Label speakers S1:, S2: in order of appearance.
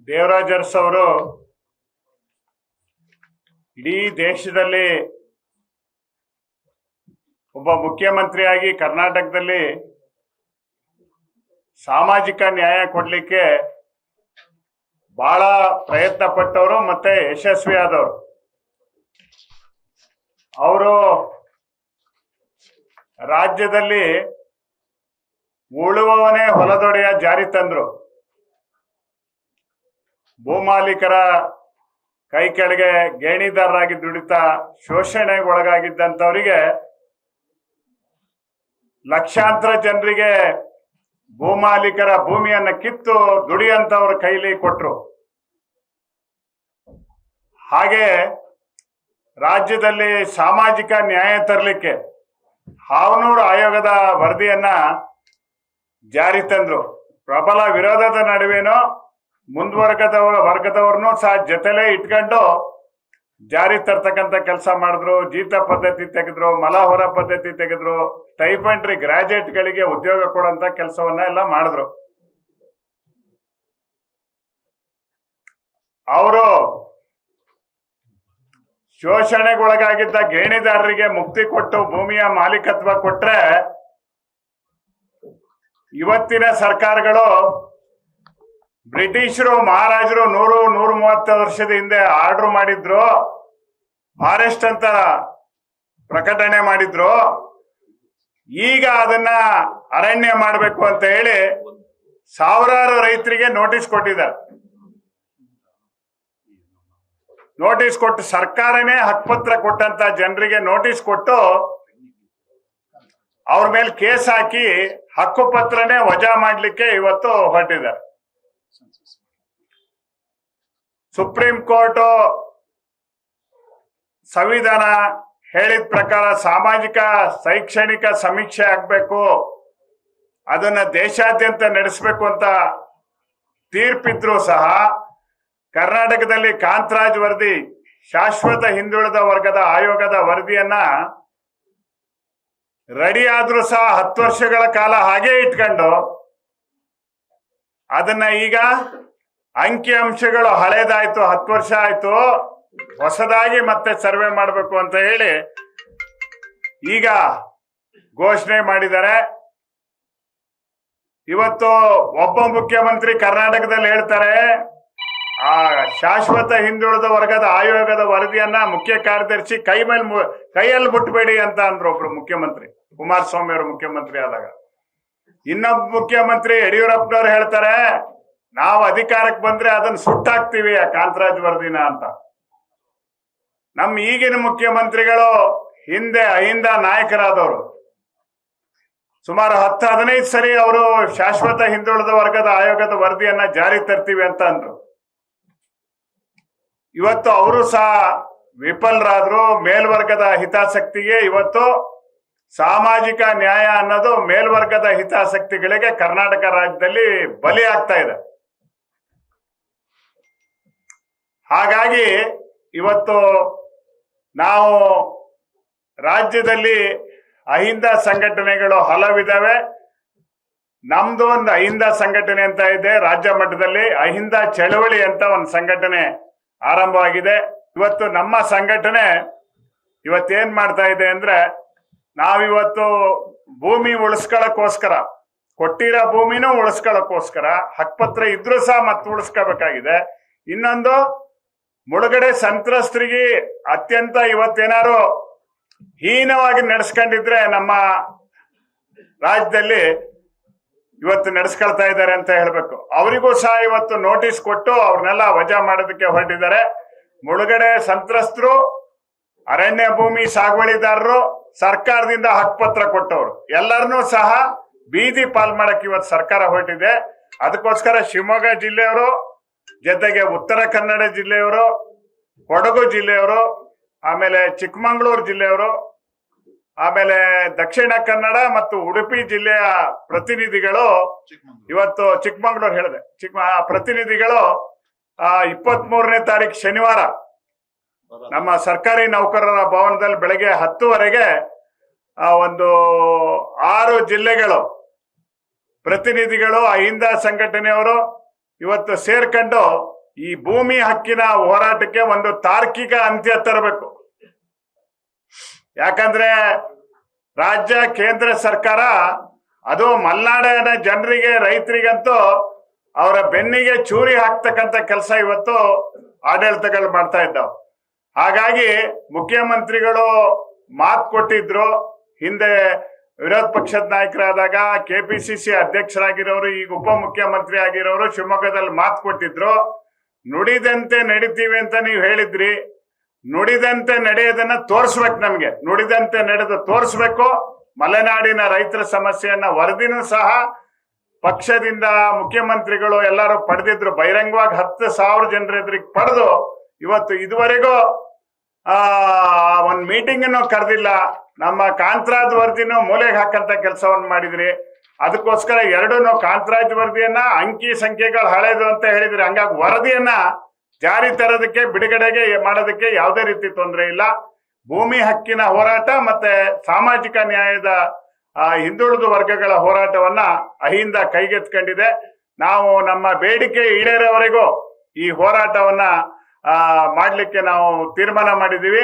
S1: ದೇವರಾಜ್ ಅರಸು ಅವರು ಇಡೀ ದೇಶದಲ್ಲಿ ಒಬ್ಬ ಮುಖ್ಯಮಂತ್ರಿಯಾಗಿ ಕರ್ನಾಟಕದಲ್ಲಿ ಸಾಮಾಜಿಕ ನ್ಯಾಯ ಕೊಡ್ಲಿಕ್ಕೆ ಬಹಳ ಪ್ರಯತ್ನ ಪಟ್ಟವರು ಮತ್ತೆ ಯಶಸ್ವಿ ಆದವರು. ಅವರು ರಾಜ್ಯದಲ್ಲಿ ಉಳುವವನೇ ಹೊಲದೊಡೆಯ ಜಾರಿ ತಂದ್ರು. ಭೂಮಾಲೀಕರ ಕೈ ಕೆಳಗೆ ಗೇಣಿದಾರರಾಗಿ ದುಡಿತಾ ಶೋಷಣೆಗೆ ಒಳಗಾಗಿದ್ದಂಥವರಿಗೆ ಲಕ್ಷಾಂತರ ಜನರಿಗೆ ಭೂಮಾಲೀಕರ ಭೂಮಿಯನ್ನ ಕಿತ್ತು ದುಡಿಯಂತವ್ರ ಕೈಲಿ ಕೊಟ್ರು. ಹಾಗೆ ರಾಜ್ಯದಲ್ಲಿ ಸಾಮಾಜಿಕ ನ್ಯಾಯ ತರಲಿಕ್ಕೆ ಹಾವನೂರು ಆಯೋಗದ ವರದಿಯನ್ನ ಜಾರಿ ತಂದ್ರು. ಪ್ರಬಲ ವಿರೋಧದ ನಡುವೆನೋ ವರ್ಗದವ್ರನ್ನೂ ಸಹ ಜೊತೆಲೇ ಇಟ್ಕೊಂಡು ಜಾರಿ ತರ್ತಕ್ಕಂಥ ಕೆಲಸ ಮಾಡಿದ್ರು. ಜೀತ ಪದ್ಧತಿ ತೆಗೆದ್ರು, ಮಲಹೊರ ಪದ್ಧತಿ ತೆಗೆದ್ರು, ಸ್ಟೈಪೆಂಡ್ರಿ ಗ್ರಾಜುಯೇಟ್ಗಳಿಗೆ ಉದ್ಯೋಗ ಕೊಡುವಂತ ಕೆಲಸವನ್ನ ಎಲ್ಲ ಮಾಡಿದ್ರು. ಅವರು ಶೋಷಣೆಗೊಳಗಾಗಿದ್ದ ಗೇಣಿದಾರರಿಗೆ ಮುಕ್ತಿ ಕೊಟ್ಟು ಭೂಮಿಯ ಮಾಲೀಕತ್ವ ಕೊಟ್ರೆ, ಇವತ್ತಿನ ಸರ್ಕಾರಗಳು ಬ್ರಿಟಿಷರು ಮಹಾರಾಜರು 130 ವರ್ಷದ ಹಿಂದೆ ಆರ್ಡರ್ ಮಾಡಿದ್ರು, ಫಾರೆಸ್ಟ್ ಅಂತ ಪ್ರಕಟಣೆ ಮಾಡಿದ್ರು. ಈಗ ಅದನ್ನ ಅರಣ್ಯ ಮಾಡಬೇಕು ಅಂತ ಹೇಳಿ ಸಾವಿರಾರು ರೈತರಿಗೆ ನೋಟಿಸ್ ಕೊಟ್ಟಿದ್ದಾರೆ. ನೋಟಿಸ್ ಕೊಟ್ಟು ಸರ್ಕಾರನೇ ಹಕ್ಕುಪತ್ರ ಕೊಟ್ಟಂತ ಜನರಿಗೆ ನೋಟಿಸ್ ಕೊಟ್ಟು ಅವ್ರ ಮೇಲೆ ಕೇಸ್ ಹಾಕಿ ಹಕ್ಕುಪತ್ರನೇ ವಜಾ ಮಾಡ್ಲಿಕ್ಕೆ ಇವತ್ತು ಹೊರಟಿದ್ದಾರೆ. ಸುಪ್ರೀಂ ಕೋರ್ಟ್ ಸಂವಿಧಾನ ಹೇಳಿದ ಪ್ರಕಾರ ಸಾಮಾಜಿಕ ಶೈಕ್ಷಣಿಕ ಸಮೀಕ್ಷೆ ಆಗ್ಬೇಕು, ಅದನ್ನ ದೇಶಾದ್ಯಂತ ನಡೆಸಬೇಕು ಅಂತ ತೀರ್ಪಿದ್ರು ಸಹ ಕರ್ನಾಟಕದಲ್ಲಿ ಕಾಂತರಾಜ್ ವರದಿ, ಶಾಶ್ವತ ಹಿಂದುಳಿದ ವರ್ಗದ ಆಯೋಗದ ವರದಿಯನ್ನ ರೆಡಿ ಆದ್ರೂ ಸಹ 10 ವರ್ಷಗಳ ಕಾಲ ಹಾಗೆ ಇಟ್ಕೊಂಡು ಅದನ್ನ ಈಗ ಅಂಕಿ ಅಂಶಗಳು ಹಳೇದಾಯ್ತು, 10 ವರ್ಷ ಆಯ್ತು, ಹೊಸದಾಗಿ ಮತ್ತೆ ಸರ್ವೆ ಮಾಡಬೇಕು ಅಂತ ಹೇಳಿ ಈಗ ಘೋಷಣೆ ಮಾಡಿದ್ದಾರೆ. ಇವತ್ತು ಒಬ್ಬ ಮುಖ್ಯಮಂತ್ರಿ ಕರ್ನಾಟಕದಲ್ಲಿ ಹೇಳ್ತಾರೆ, ಆ ಶಾಶ್ವತ ಹಿಂದುಳಿದ ವರ್ಗದ ಆಯೋಗದ ವರದಿಯನ್ನ ಮುಖ್ಯ ಕಾರ್ಯದರ್ಶಿ ಕೈಯಲ್ಲಿ ಮುಟ್ಬೇಡಿ ಅಂತ ಅಂದ್ರು ಒಬ್ರು ಮುಖ್ಯಮಂತ್ರಿ, ಕುಮಾರಸ್ವಾಮಿ ಅವರು ಮುಖ್ಯಮಂತ್ರಿ ಆದಾಗ. ಇನ್ನೊಬ್ಬ ಮುಖ್ಯಮಂತ್ರಿ ಯಡಿಯೂರಪ್ಪನವ್ರು ಹೇಳ್ತಾರೆ, ನಾವು ಅಧಿಕಾರಕ್ಕೆ ಬಂದ್ರೆ ಅದನ್ನ ಸುಟ್ಟಾಕ್ತಿವಿ ಆ ಕಾಂತರಾಜ್ ವರದಿನ ಅಂತ. ನಮ್ಮ ಈಗಿನ ಮುಖ್ಯಮಂತ್ರಿಗಳು ಹಿಂದೆ ಅಹಿಂದ ನಾಯಕರಾದವರು ಸುಮಾರು 10-15 ಸರಿ ಅವರು ಶಾಶ್ವತ ಹಿಂದುಳಿದ ವರ್ಗದ ಆಯೋಗದ ವರದಿಯನ್ನ ಜಾರಿ ತರ್ತೀವಿ ಅಂತ ಅಂದ್ರು. ಇವತ್ತು ಅವರು ಸಹ ವಿಫಲರಾದ್ರು. ಮೇಲ್ವರ್ಗದ ಹಿತಾಸಕ್ತಿಗೆ ಇವತ್ತು ಸಾಮಾಜಿಕ ನ್ಯಾಯ ಅನ್ನೋದು ಮೇಲ್ವರ್ಗದ ಹಿತಾಸಕ್ತಿಗಳಿಗೆ ಕರ್ನಾಟಕ ರಾಜ್ಯದಲ್ಲಿ ಬಲಿ ಆಗ್ತಾ ಇದೆ. ಹಾಗಾಗಿ ಇವತ್ತು ನಾವು ರಾಜ್ಯದಲ್ಲಿ ಅಹಿಂದ ಸಂಘಟನೆಗಳು ಹಲವಿದಾವೆ. ನಮ್ದು ಒಂದು ಅಹಿಂದ ಸಂಘಟನೆ ಅಂತ ಇದೆ. ರಾಜ್ಯ ಮಟ್ಟದಲ್ಲಿ ಅಹಿಂದ ಚಳವಳಿ ಅಂತ ಒಂದು ಸಂಘಟನೆ ಆರಂಭವಾಗಿದೆ. ಇವತ್ತು ನಮ್ಮ ಸಂಘಟನೆ ಇವತ್ತೇನ್ ಮಾಡ್ತಾ ಇದೆ ಅಂದ್ರೆ, ನಾವಿವತ್ತು ಭೂಮಿ ಉಳಿಸ್ಕೊಳ್ಳೋಕ್ಕೋಸ್ಕರ, ಕೊಟ್ಟಿರೋ ಭೂಮಿನೂ ಉಳಿಸ್ಕೊಳ್ಳೋಕ್ಕೋಸ್ಕರ ಹಕ್ಕುಪತ್ರ ಇದ್ರೂ ಸಹ ಮತ್ತೆ ಉಳಿಸ್ಕೋಬೇಕಾಗಿದೆ. ಇನ್ನೊಂದು, ಮುಳುಗಡೆ ಸಂತ್ರಸ್ತರಿಗೆ ಅತ್ಯಂತ ಇವತ್ತೇನಾರು ಹೀನವಾಗಿ ನಡೆಸ್ಕೊಂಡಿದ್ರೆ ನಮ್ಮ ರಾಜ್ಯದಲ್ಲಿ ಇವತ್ತು ನಡೆಸ್ಕೊಳ್ತಾ ಇದ್ದಾರೆ ಅಂತ ಹೇಳ್ಬೇಕು. ಅವರಿಗೂ ಸಹ ಇವತ್ತು ನೋಟಿಸ್ ಕೊಟ್ಟು ಅವ್ರನ್ನೆಲ್ಲ ವಜಾ ಮಾಡೋದಕ್ಕೆ ಹೊರಟಿದ್ದಾರೆ. ಮುಳುಗಡೆ ಸಂತ್ರಸ್ತರು, ಅರಣ್ಯ ಭೂಮಿ ಸಾಗುವಳಿದಾರರು, ಸರ್ಕಾರದಿಂದ ಹಕ್ಕುಪತ್ರ ಕೊಟ್ಟವರು ಎಲ್ಲರನ್ನೂ ಸಹ ಬೀದಿ ಪಾಲ್ ಮಾಡಕ್ಕೆ ಇವತ್ತು ಸರ್ಕಾರ ಹೊರಟಿದೆ. ಅದಕ್ಕೋಸ್ಕರ ಶಿವಮೊಗ್ಗ ಜಿಲ್ಲೆಯವರು ಜೊತೆಗೆ ಉತ್ತರ ಕನ್ನಡ ಜಿಲ್ಲೆಯವರು, ಕೊಡಗು ಜಿಲ್ಲೆಯವರು, ಆಮೇಲೆ ಚಿಕ್ಕಮಗಳೂರು ಜಿಲ್ಲೆಯವರು, ಆಮೇಲೆ ದಕ್ಷಿಣ ಕನ್ನಡ ಮತ್ತು ಉಡುಪಿ ಜಿಲ್ಲೆಯ ಪ್ರತಿನಿಧಿಗಳು ಇವತ್ತು, ಚಿಕ್ಕಮಗಳೂರು ಹೇಳಿದೆ, ಪ್ರತಿನಿಧಿಗಳು 23ನೇ ತಾರೀಕು ಶನಿವಾರ ನಮ್ಮ ಸರ್ಕಾರಿ ನೌಕರರ ಭವನದಲ್ಲಿ ಬೆಳಗ್ಗೆ 10ವರೆಗೆ ಒಂದು 6 ಜಿಲ್ಲೆಗಳು ಪ್ರತಿನಿಧಿಗಳು, ಅಹಿಂದ ಸಂಘಟನೆಯವರು ಇವತ್ತು ಸೇರ್ಕೊಂಡು ಈ ಭೂಮಿ ಹಕ್ಕಿನ ಹೋರಾಟಕ್ಕೆ ಒಂದು ತಾರ್ಕಿಕ ಅಂತ್ಯ ತರಬೇಕು. ಯಾಕಂದ್ರೆ ರಾಜ್ಯ ಕೇಂದ್ರ ಸರ್ಕಾರ ಅದು ಮಲೆನಾಡಿನ ಜನರಿಗೆ ರೈತರಿಗಂತೂ ಅವರ ಬೆನ್ನಿಗೆ ಚೂರಿ ಹಾಕ್ತಕ್ಕಂಥ ಕೆಲಸ ಇವತ್ತು ಆಡಳಿತಗಳು ಮಾಡ್ತಾ ಇದ್ದಾವೆ. ಹಾಗಾಗಿ ಮುಖ್ಯಮಂತ್ರಿಗಳು ಮಾತು ಕೊಟ್ಟಿದ್ರು. ಹಿಂದೆ ವಿರೋಧ ಪಕ್ಷದ ನಾಯಕರಾದಾಗ KPCC ಅಧ್ಯಕ್ಷರಾಗಿರೋರು, ಈಗ ಉಪಮುಖ್ಯಮಂತ್ರಿ ಆಗಿರೋರು ಶಿವಮೊಗ್ಗದಲ್ಲಿ ಮಾತು ಕೊಟ್ಟಿದ್ರು. ನುಡಿದಂತೆ ನಡಿತೀವಿ ಅಂತ ನೀವು ಹೇಳಿದ್ರಿ. ನುಡಿದಂತೆ ನಡೆಯೋದನ್ನ ತೋರಿಸ್ಬೇಕು. ನಮ್ಗೆ ನುಡಿದಂತೆ ನಡೆದು ತೋರಿಸ್ಬೇಕು. ಮಲೆನಾಡಿನ ರೈತರ ಸಮಸ್ಯೆಯನ್ನ ವರದಿನೂ ಸಹ ಪಕ್ಷದಿಂದ ಮುಖ್ಯಮಂತ್ರಿಗಳು ಎಲ್ಲರೂ ಪಡೆದಿದ್ರು. ಬಹಿರಂಗವಾಗಿ 10,000 ಜನರ ಎದುರಿಗೆ ಪಡೆದು ಇವತ್ತು ಇದುವರೆಗೂ ಒಂದು ಮೀಟಿಂಗ್ ಅನ್ನು ಕರೆದಿಲ್ಲ. ನಮ್ಮ ಕಾಂತರಾಜ್ ವರದಿನೂ ಮೂಲೆಗೆ ಹಾಕಂತ ಕೆಲಸವನ್ನು ಮಾಡಿದ್ರಿ. ಅದಕ್ಕೋಸ್ಕರ ಎರಡೂ ಕಾಂತರಾಜ್ ವರದಿಯನ್ನ ಅಂಕಿ ಸಂಖ್ಯೆಗಳು ಹಳೆದು ಅಂತ ಹೇಳಿದ್ರಿ. ಹಂಗಾಗಿ ವರದಿಯನ್ನ ಜಾರಿ ತರೋದಕ್ಕೆ ಬಿಡುಗಡೆಗೆ ಮಾಡೋದಕ್ಕೆ ಯಾವುದೇ ರೀತಿ ತೊಂದರೆ ಇಲ್ಲ. ಭೂಮಿ ಹಕ್ಕಿನ ಹೋರಾಟ ಮತ್ತೆ ಸಾಮಾಜಿಕ ನ್ಯಾಯದ ಹಿಂದುಳಿದ ವರ್ಗಗಳ ಹೋರಾಟವನ್ನ ಅಹಿಂದ ಕೈಗೆತ್ಕೊಂಡಿದೆ. ನಾವು ನಮ್ಮ ಬೇಡಿಕೆ ಈಡೇರೋವರೆಗೂ ಈ ಹೋರಾಟವನ್ನ ಮಾಡ್ಲಿಕ್ಕೆ ನಾವು ತೀರ್ಮಾನ ಮಾಡಿದೀವಿ.